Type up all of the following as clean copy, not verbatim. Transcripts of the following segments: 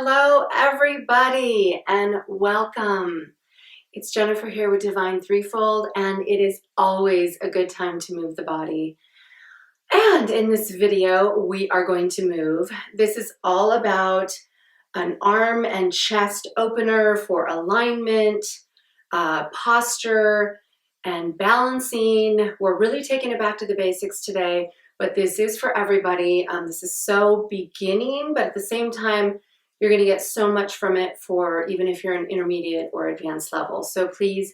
Hello, everybody, and welcome. It's Jennifer here with Divinethreefold, and it is always a good time to move the body. And in this video, we are going to move. This is all about an arm and chest opener for alignment, posture, and balancing. We're really taking it back to the basics today, but this is for everybody. This is so beginning, but at the same time, you're going to get so much from it for even if you're an intermediate or advanced level. So please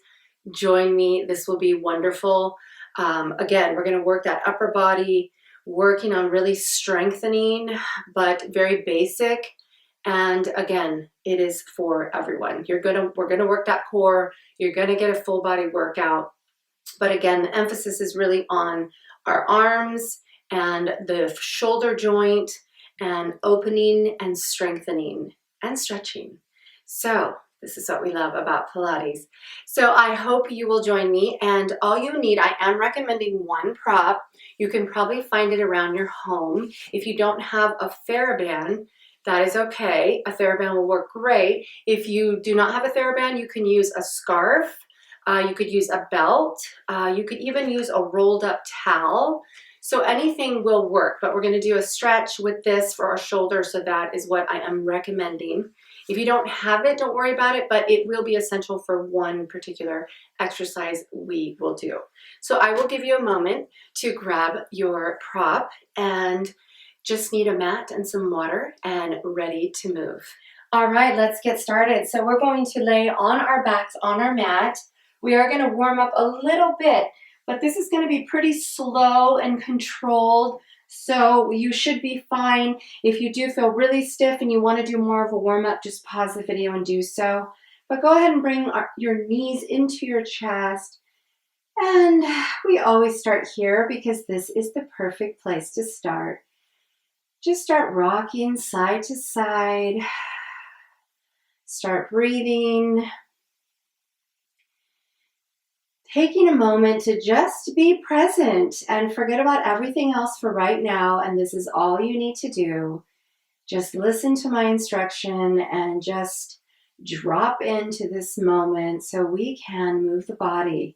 join me. This will be wonderful. Again, we're going to work that upper body, working on really strengthening, but very basic. And again, it is for everyone. We're going to work that core. You're going to get a full body workout. But again, the emphasis is really on our arms and the shoulder joint, and opening and strengthening and stretching. So this is what we love about Pilates. So I hope you will join me, and all you need, I am recommending one prop. You can probably find it around your home. If you don't have a theraband, that is okay. A theraband will work great. If you do not have a theraband, you can use a scarf. You could use a belt. You could even use a rolled up towel. So anything will work, but we're going to do a stretch with this for our shoulders, so that is what I am recommending. If you don't have it, don't worry about it, but it will be essential for one particular exercise we will do. So I will give you a moment to grab your prop, and just need a mat and some water and ready to move. All right, let's get started. So we're going to lay on our backs on our mat. We are going to warm up a little bit, but this is going to be pretty slow and controlled, so you should be fine. If you do feel really stiff and you want to do more of a warm-up, just pause the video and do so. But go ahead and bring your knees into your chest. And we always start here because this is the perfect place to start. Just start rocking side to side. Start breathing. Taking a moment to just be present and forget about everything else for right now. And this is all you need to do. Just listen to my instruction and just drop into this moment so we can move the body.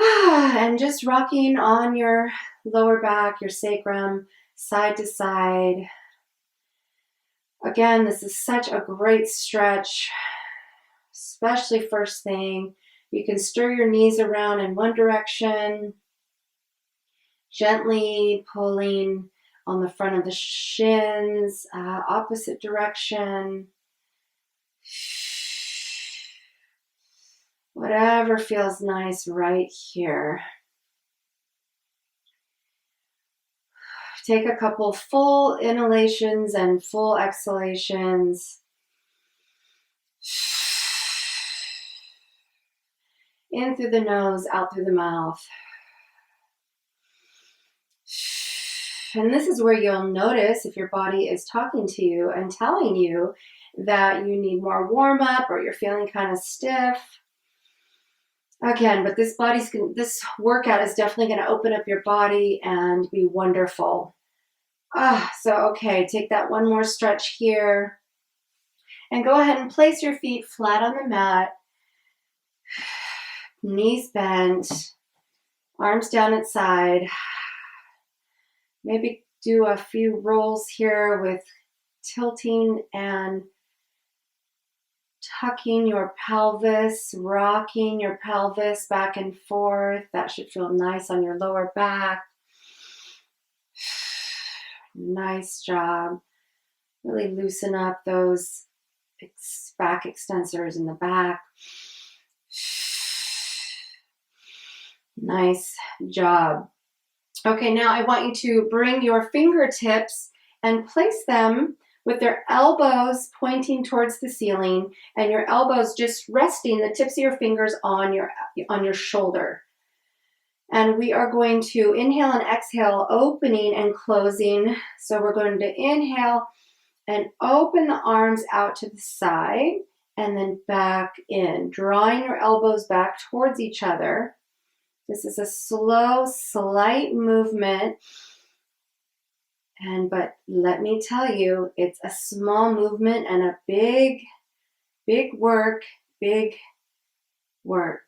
And just rocking on your lower back, your sacrum, side to side. Again, this is such a great stretch, especially first thing. You can stir your knees around in one direction, gently pulling on the front of the shins, opposite direction. Whatever feels nice right here. Take a couple full inhalations and full exhalations. In through the nose, out through the mouth. And this is where you'll notice if your body is talking to you and telling you that you need more warm up or you're feeling kind of stiff. Again, but this workout is definitely going to open up your body and be wonderful. So okay, take that one more stretch here. And go ahead and place your feet flat on the mat. Knees bent, arms down at side. Maybe do a few rolls here with tilting and tucking your pelvis, rocking your pelvis back and forth. That should feel nice on your lower back. Nice job. Really loosen up those back extensors in the back. Nice job. Okay, now I want you to bring your fingertips and place them with their elbows pointing towards the ceiling and your elbows just resting, the tips of your fingers on your shoulder. And we are going to inhale and exhale, opening and closing. So we're going to inhale and open the arms out to the side and then back in, drawing your elbows back towards each other. This is a slow, slight movement. But let me tell you, it's a small movement and a big work, big work.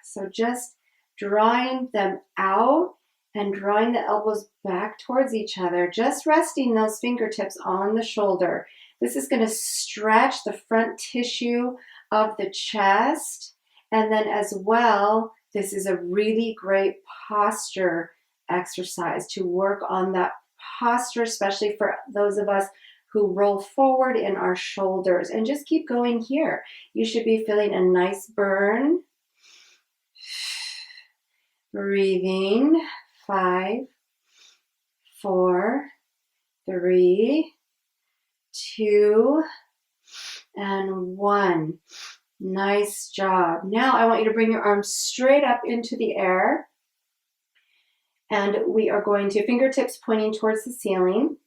So just drawing them out and drawing the elbows back towards each other, just resting those fingertips on the shoulder. This is going to stretch the front tissue of the chest. And then as well, this is a really great posture exercise to work on that posture, especially for those of us who roll forward in our shoulders. And just keep going here. You should be feeling a nice burn. Breathing. 5, 4, 3, 2, and 1. Nice job. Now I want you to bring your arms straight up into the air. And we are going to fingertips pointing towards the ceiling.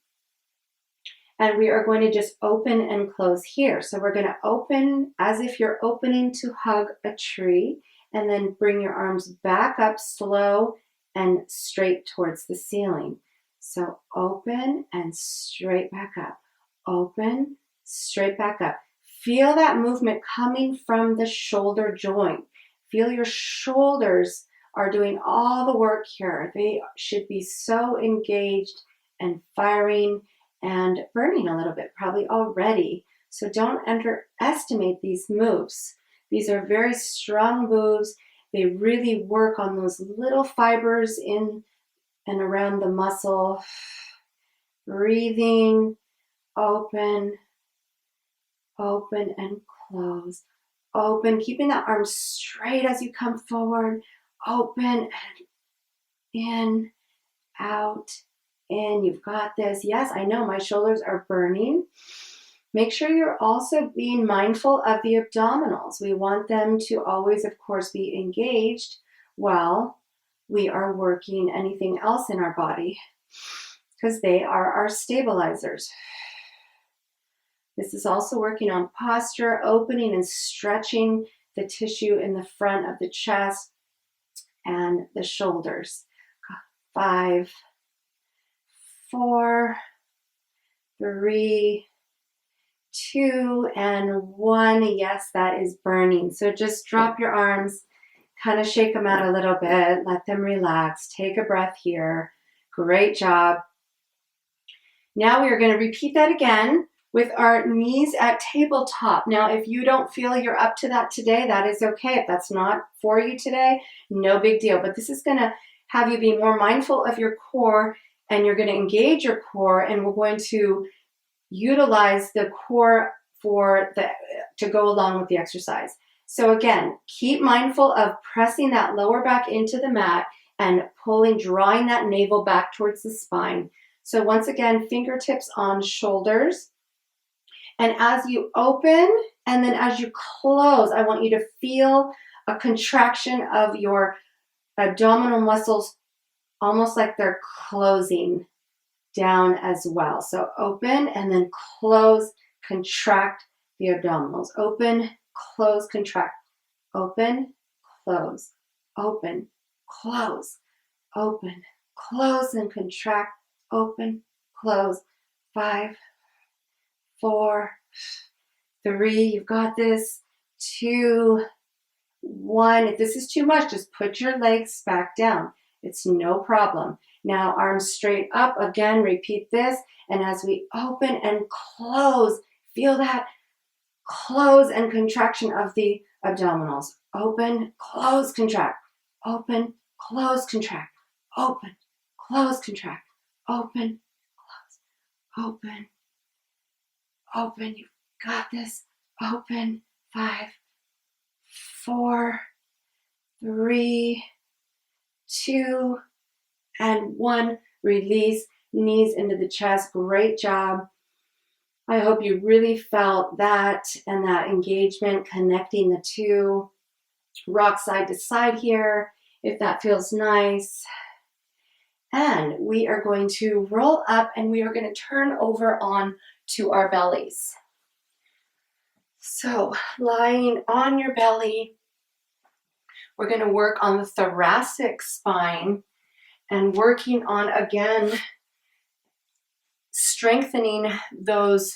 And we are going to just open and close here. So we're going to open as if you're opening to hug a tree. And then bring your arms back up slow and straight towards the ceiling. So open and straight back up. Open, straight back up. Feel that movement coming from the shoulder joint. Feel your shoulders are doing all the work here. They should be so engaged and firing and burning a little bit, probably already. So don't underestimate these moves. These are very strong moves. They really work on those little fibers in and around the muscle. Breathing, open, open and close. Open, keeping that arm straight as you come forward. Open and in, out, in. You've got this. Yes, I know my shoulders are burning. Make sure you're also being mindful of the abdominals. We want them to always, of course, be engaged while we are working anything else in our body because they are our stabilizers. This is also working on posture, opening and stretching the tissue in the front of the chest and the shoulders. 5, 4, 3, 2, and 1. Yes, that is burning. So just drop your arms, kind of shake them out a little bit, let them relax. Take a breath here. Great job. Now we are going to repeat that again with our knees at tabletop. Now, if you don't feel you're up to that today, that is okay. If that's not for you today, no big deal. But this is going to have you be more mindful of your core, and you're going to engage your core, and we're going to utilize the core to go along with the exercise. So again, keep mindful of pressing that lower back into the mat and pulling, drawing that navel back towards the spine. So once again, fingertips on shoulders. And as you open and then as you close, I want you to feel a contraction of your abdominal muscles, almost like they're closing down as well. So open and then close, contract the abdominals. Open, close, contract. Open, close, open, close, open, close, and contract. Open, close. 5, 4, 3. You've got this. 2, 1. If this is too much, just put your legs back down. It's no problem. Now arms straight up. Again, repeat this. And as we open and close, feel that close and contraction of the abdominals. Open, close, contract. Open, close, contract. Open, close, contract. Open, close. Open, open. You've got this. Open. 5, 4, 3, 2, and 1. Release, knees into the chest. Great job. I hope you really felt that and that engagement, connecting the two. Rock side to side here, if that feels nice. And we are going to roll up and we are going to turn over on to our bellies. So lying on your belly, we're going to work on the thoracic spine and working on, again, strengthening those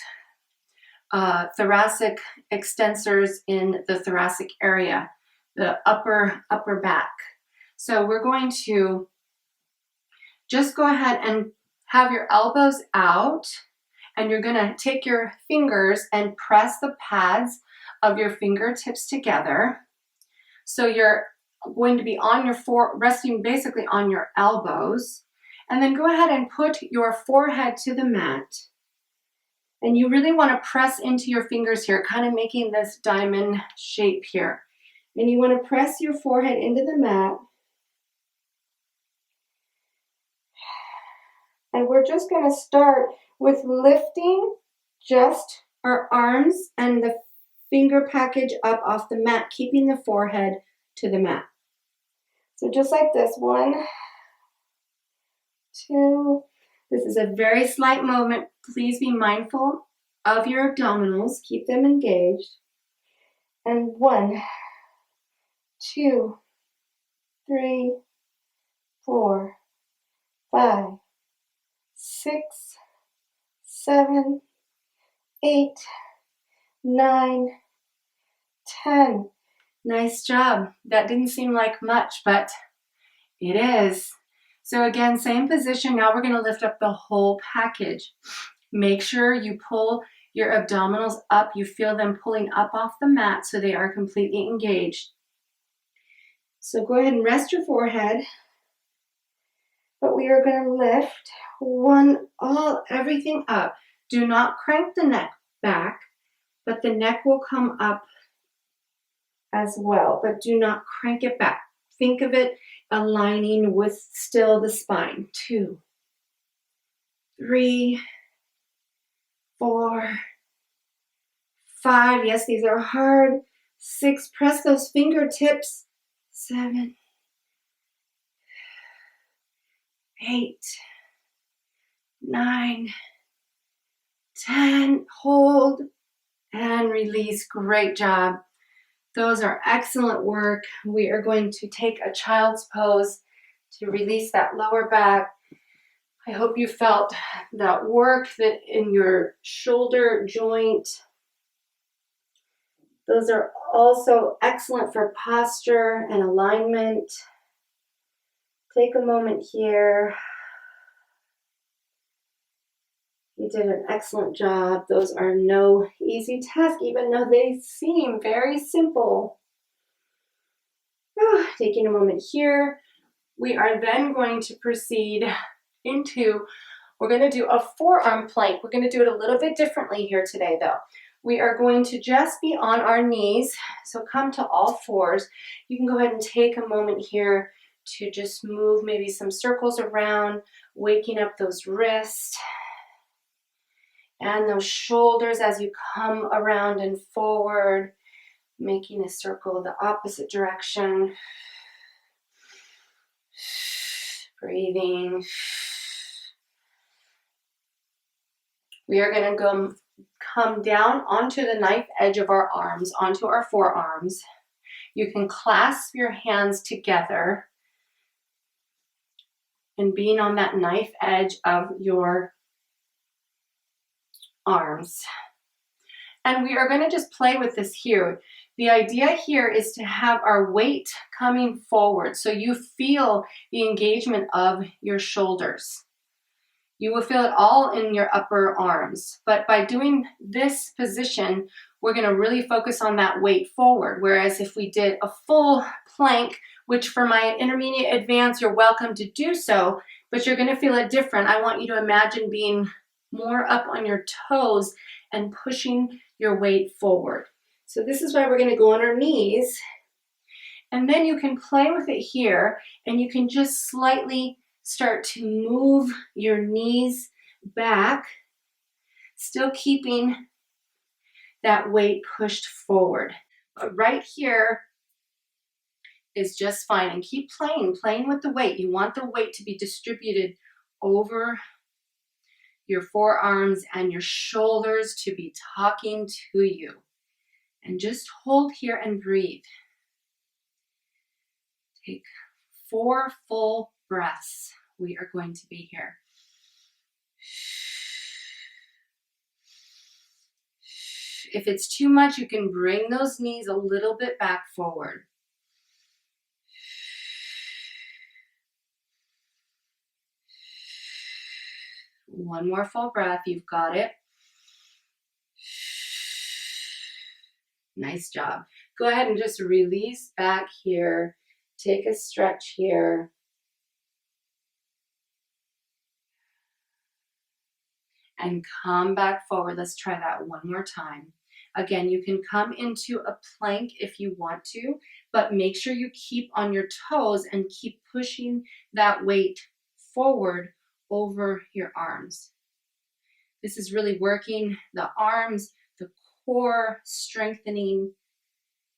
thoracic extensors in the thoracic area, the upper back. So we're going to just go ahead and have your elbows out, and you're going to take your fingers and press the pads of your fingertips together. So you're going to be on your resting basically on your elbows, and then go ahead and put your forehead to the mat. And you really want to press into your fingers here, kind of making this diamond shape here. And you want to press your forehead into the mat. And we're just going to start with lifting just our arms and the finger package up off the mat, keeping the forehead to the mat. So just like this, 1, 2. This is a very slight movement. Please be mindful of your abdominals. Keep them engaged. And 1, 2, 3, 4, 5, 6, 7, 8, 9, 10. Nice job. That didn't seem like much, but it is. So again, same position. Now we're going to lift up the whole package. Make sure you pull your abdominals up. You feel them pulling up off the mat so they are completely engaged. So go ahead and rest your forehead. But we are going to lift everything up. Do not crank the neck back, but the neck will come up as well. But do not crank it back. Think of it aligning with still the spine. 2, 3, 4, 5. Yes, these are hard. 6. Press those fingertips. 7, 8, 9, 10. Hold and release. Great job. Those are excellent work. We are going to take a child's pose to release that lower back. I hope you felt that work that in your shoulder joint. Those are also excellent for posture and alignment. Take a moment here. You did an excellent job. Those are no easy task, even though they seem very simple. Taking a moment here. We are then going to proceed into, we're going to do a forearm plank. We're going to do it a little bit differently here today though. We are going to just be on our knees. So come to all fours. You can go ahead and take a moment here to just move maybe some circles around, waking up those wrists and those shoulders as you come around and forward, making a circle the opposite direction. Breathing. We are going to come down onto the knife edge of our arms, onto our forearms. You can clasp your hands together and being on that knife edge of your arms. And we are going to just play with this here. The idea here is to have our weight coming forward so you feel the engagement of your shoulders. You will feel it all in your upper arms. But by doing this position, we're going to really focus on that weight forward. Whereas if we did a full plank, which for my intermediate advanced, you're welcome to do so, but you're going to feel it different. I want you to imagine being more up on your toes and pushing your weight forward. So this is why we're going to go on our knees. And then you can play with it here, and you can just slightly start to move your knees back, still keeping that weight pushed forward. But right here is just fine. And keep playing with the weight. You want the weight to be distributed over your forearms and your shoulders to be talking to you. And just hold here and breathe. Take 4 full breaths. We are going to be here. If it's too much, you can bring those knees a little bit back forward. One more full breath. You've got it. Nice job. Go ahead and just release back here. Take a stretch here. And come back forward. Let's try that one more time. Again, you can come into a plank if you want to, but make sure you keep on your toes and keep pushing that weight forward over your arms. This is really working the arms, the core, strengthening.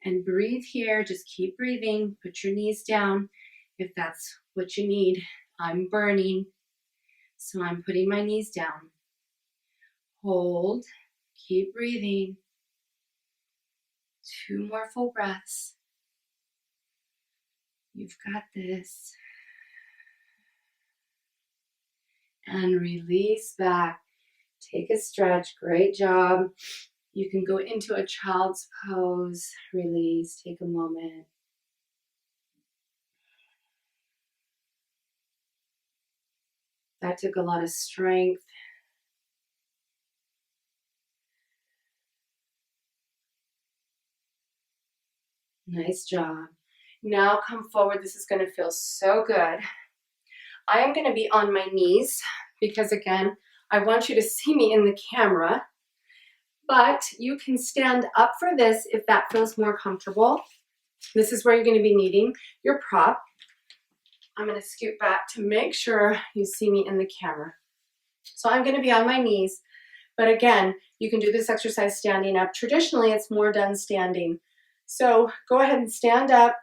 And breathe here. Just keep breathing. Put your knees down if that's what you need. I'm burning, so I'm putting my knees down. Hold. Keep breathing. 2 more full breaths. You've got this. And release back. Take a stretch. Great job. You can go into a child's pose. Release. Take a moment. That took a lot of strength. Nice job. Now come forward. This is going to feel so good. I am going to be on my knees because, again, I want you to see me in the camera. But you can stand up for this if that feels more comfortable. This is where you're going to be needing your prop. I'm going to scoot back to make sure you see me in the camera. So I'm going to be on my knees. But again, you can do this exercise standing up. Traditionally, it's more done standing. So go ahead and stand up.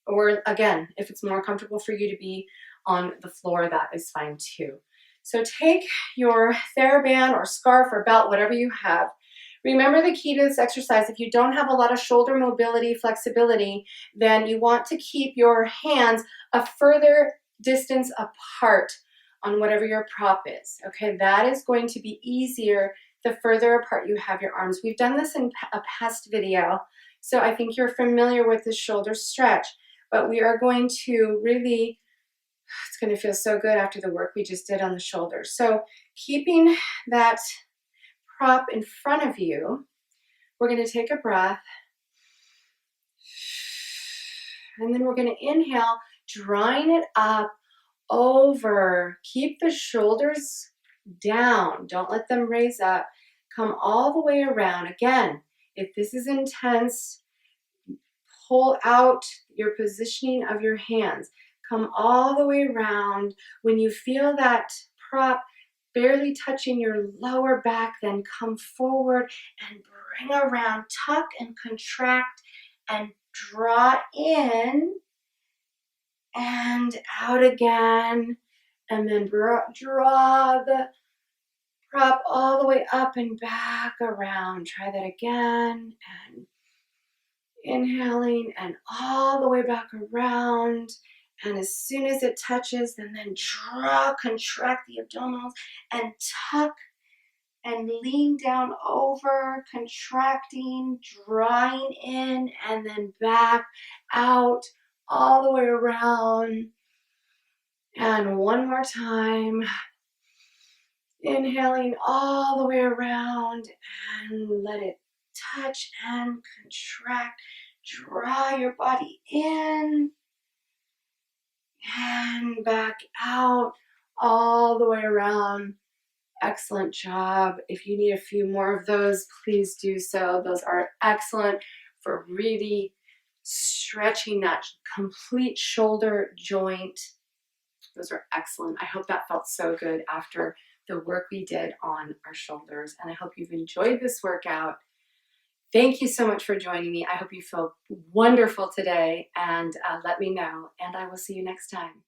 Or again, if it's more comfortable for you to be on the floor, that is fine too. So take your theraband or scarf or belt, whatever you have. Remember the key to this exercise, if you don't have a lot of shoulder mobility, flexibility, then you want to keep your hands a further distance apart on whatever your prop is. Okay, that is going to be easier the further apart you have your arms. We've done this in a past video, so I think you're familiar with the shoulder stretch, but we are going to really, it's going to feel so good after the work we just did on the shoulders. So keeping that prop in front of you, we're going to take a breath. And then we're going to inhale, drawing it up over. Keep the shoulders down. Don't let them raise up. Come all the way around. Again, if this is intense, pull out your positioning of your hands. Come all the way around. When you feel that prop barely touching your lower back, then come forward and bring around. Tuck and contract and draw in and out again. And then draw the prop all the way up and back around. Try that again. And inhaling and all the way back around. And as soon as it touches, then draw, contract the abdominals and tuck and lean down over, contracting, drawing in, and then back out all the way around. And one more time. Inhaling all the way around and let it touch and contract. Draw your body in and back out all the way around. Excellent job. If you need a few more of those, please do so. Those are excellent for really stretching that complete shoulder joint. Those are excellent. I hope that felt so good after the work we did on our shoulders, and I hope you've enjoyed this workout. Thank you so much for joining me. I hope you feel wonderful today, and let me know, and I will see you next time.